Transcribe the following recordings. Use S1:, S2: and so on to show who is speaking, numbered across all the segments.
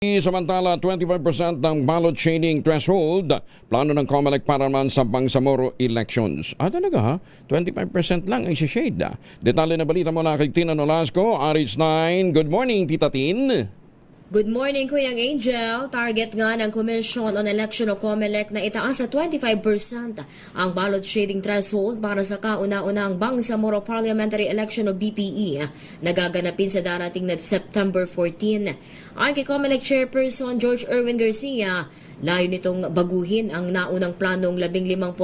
S1: Samantala, 25% ng ballot shading threshold, plano ng COMELEC para naman sa Bangsamoro elections. Talaga ha? 25% lang ang shade. Detalye na balita mula kay Tina Nolasco, RH9. Good morning, Tita Tin.
S2: Good morning, Kuyang Angel. Target nga ng Commission on Election o COMELEC na itaas sa 25% ang ballot shading threshold para sa kauna-unahang Bangsamoro Parliamentary Election o BPE na gaganapin sa darating na September 14. Ayon kay COMELEC Chairperson George Erwin Garcia, layo nitong baguhin ang naunang planong 15%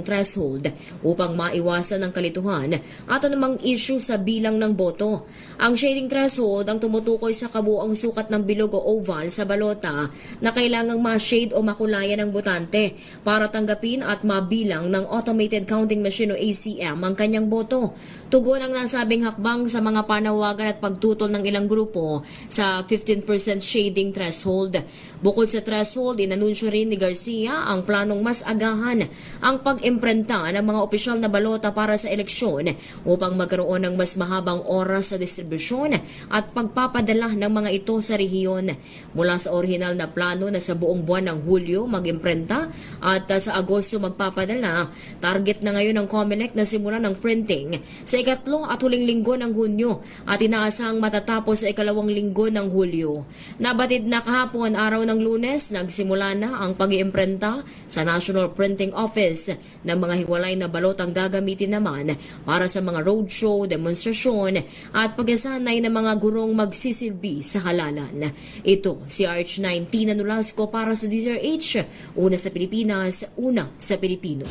S2: threshold upang maiwasan ang kalituhan at anumang issue sa bilang ng boto. Ang shading threshold ang tumutukoy sa kabuang sukat ng bilog o oval sa balota na kailangang ma-shade o makulayan ng botante para tanggapin at mabilang ng Automated Counting Machine o ACM ang kanyang boto. Tugon ang nasabing hakbang sa mga panawagan at pagtutol ng ilang grupo sa 15% shading threshold. Bukod sa threshold, inanunsyo rin ni Garcia ang planong mas agahan ang pag-imprenta ng mga opisyal na balota para sa eleksyon upang magkaroon ng mas mahabang oras sa distribusyon at pagpapadala ng mga ito sa rehiyon. Mula sa orihinal na plano na sa buong buwan ng Hulyo mag-imprenta at sa Agosto magpapadala, target na ngayon ng COMELEC na simulan ng printing sa ikatlo at huling linggo ng Hunyo at inaasang matatapos sa ikalawang linggo ng Hulyo. Nabatid na kahapon araw ng Lunes, nagsimula na ang pag-iimprenta sa National Printing Office ng mga hiwalay na balotang gagamitin naman para sa mga roadshow, demonstrasyon at pagkasanay ng mga gurong magsisilbi sa halalan. Ito si RH9 Tina Nolasco para sa DZRH, una sa Pilipinas, una sa Pilipino.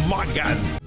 S3: Magan